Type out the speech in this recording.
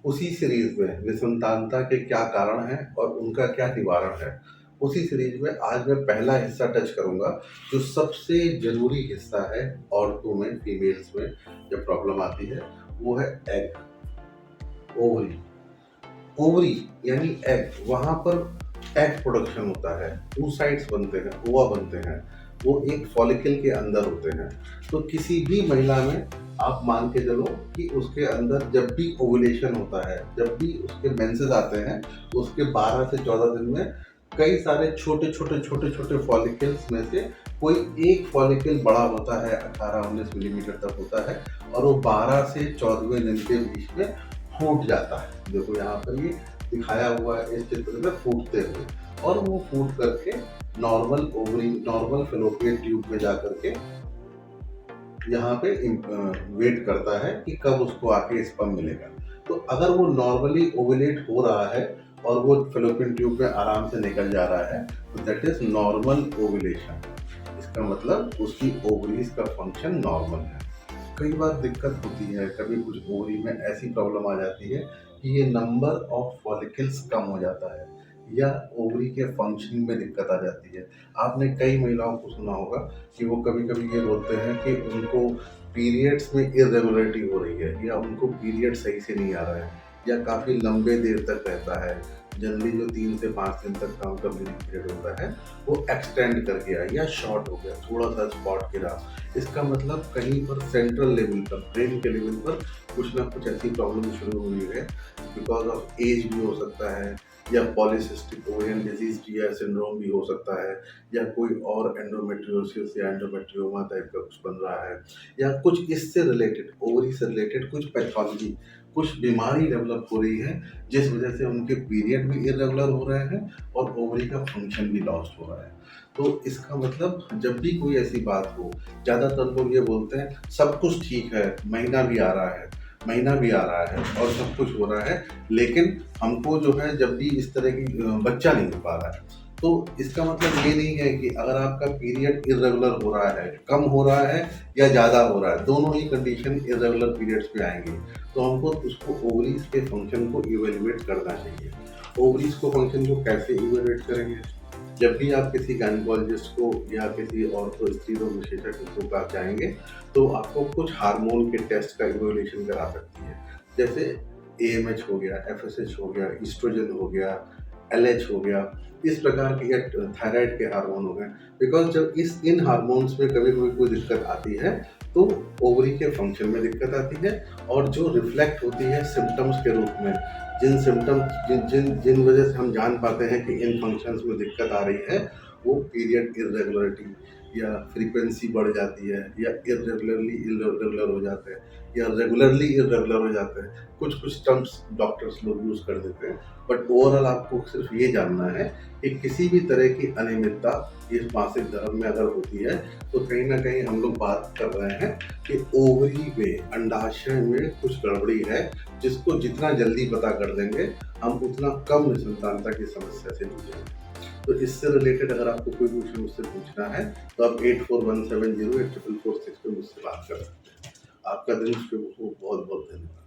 उसी सीरीज में विसंतानता के क्या कारण हैं और उनका क्या निवारण है, उसी सीरीज में आज मैं पहला हिस्सा टच करूंगा जो सबसे जरूरी हिस्सा है औरतों में, फीमेल्स में जब प्रॉब्लम आती है, वो है एग, ओवरी। ओवरी यानी एग, वहां पर एग प्रोडक्शन होता है, oocytes बनते हैं, ओवा बनते हैं, वो एक फॉलिकल के अंदर होते हैं। तो किसी भी महिला में आप मान के चलो कि उसके अंदर जब भी ओवुलेशन होता है, जब भी उसके मेंसेस आते हैं, उसके 12 से 14 दिन में कई सारे छोटे छोटे छोटे छोटे फॉलिकल्स में से कोई एक फॉलिकल बड़ा होता है, 18-19 मिलीमीटर तक होता है, और वो 12 से 14वें दिन के बीच में फूट जाता है। देखो यहाँ पर ये दिखाया हुआ है इस चित्र में फूटते हुए, और वो फूट करके normal ovary, normal fallopian tube में जा करके यहाँ पे वेट करता है कि कब उसको आके स्पर्म मिलेगा। तो अगर वो नॉर्मली ओवुलेट हो रहा है और वो फेलोपियन ट्यूब में आराम से निकल जा रहा है, तो दैट इज नॉर्मल ओवुलेशन। इसका मतलब उसकी ओवरीज का फंक्शन नॉर्मल है। कई बार दिक्कत होती है, कभी कुछ ओवरी में ऐसी प्रॉब्लम आ जाती है कि ये नंबर ऑफ फॉलिकल्स कम हो जाता है या ओवरी के फंक्शनिंग में दिक्कत आ जाती है। आपने कई महिलाओं को सुना होगा कि वो कभी कभी ये बोलते हैं कि उनको पीरियड्स में इरेगुलरिटी हो रही है, या उनको पीरियड सही से नहीं आ रहा है, या काफ़ी लंबे देर तक रहता है। जनरली जो 3 से 5 दिन तक काम का पीरियड होता है वो एक्सटेंड कर गया या शॉर्ट हो गया, थोड़ा सा स्पॉट गिरा। इसका मतलब कहीं पर सेंट्रल लेवल पर, ब्रेन के लेवल पर कुछ ना कुछ ऐसी प्रॉब्लम शुरू हुई है। बिकॉज ऑफ एज भी हो सकता है, या पॉलीसिस्टिक ओवेरियन डिजीज या सिंड्रोम भी हो सकता है, या कोई और एंडोमेट्रियोसिस या एंडोमेट्रियोमा टाइप का कुछ बन रहा है, या कुछ इससे रिलेटेड, ओवरी से रिलेटेड कुछ पैथोलॉजी, कुछ बीमारी डेवलप हो रही है, जिस वजह से उनके पीरियड भी इरेगुलर हो रहे हैं और ओवरी का फंक्शन भी लॉस्ट हो रहा है। तो इसका मतलब जब भी कोई ऐसी बात हो, ज़्यादातर लोग ये बोलते हैं सब कुछ ठीक है, महीना भी आ रहा है, महीना भी आ रहा है और सब कुछ हो रहा है, लेकिन हमको जो है जब भी इस तरह की बच्चा नहीं हो पा रहा है। तो इसका मतलब ये नहीं है कि अगर आपका पीरियड इरेगुलर हो रहा है, कम हो रहा है या ज़्यादा हो रहा है, दोनों ही कंडीशन इरेगुलर पीरियड्स पे आएंगी, तो हमको उसको ओवरीज के फंक्शन को इवेल्युएट करना चाहिए। ओवरीज को फंक्शन को कैसे इवेल्युएट करेंगे? जब भी आप किसी गायनेकोलॉजिस्ट को या किसी और तो स्त्री रोग विशेषज्ञ के पास जाएंगे, तो आपको कुछ हार्मोन के टेस्ट का इवेल्युएशन करा सकती है, जैसे एएमएच हो गया, एफएसएच हो गया, ईस्ट्रोजन हो गया, एलएच हो गया, इस प्रकार के, या थायराइड के हार्मोन हो गए। बिकॉज जब इन हार्मोन्स में कभी कभी कोई दिक्कत आती है तो ओवरी के फंक्शन में दिक्कत आती है, और जो रिफ्लेक्ट होती है सिम्टम्स के रूप में, जिन सिम्टम्स जिन जिन जिन वजह से हम जान पाते हैं कि इन फंक्शंस में दिक्कत आ रही है, वो पीरियड इरेगुलरिटी, या फ्रीक्वेंसी बढ़ जाती है, या इरेगुलरली इरेगुलर हो जाते हैं, या रेगुलरली इरेगुलर हो जाते हैं। कुछ कुछ टर्म्स डॉक्टर्स लोग यूज़ कर देते हैं, बट ओवरऑल आपको सिर्फ ये जानना है कि किसी भी तरह की अनियमितता इस मासिक धर्म में अगर होती है, तो कहीं ना कहीं हम लोग बात कर रहे हैं कि ओवरी में, अंडाशय में कुछ गड़बड़ी है, जिसको जितना जल्दी पता कर देंगे हम उतना कम निसंतानता की समस्या से जूझेंगे। तो इससे रिलेटेड अगर आपको कोई क्वेश्चन मुझसे पूछना है तो आप 8417084446 पे मुझसे बात कर सकते हैं। आपका दिन शुभ हो, बहुत बहुत धन्यवाद।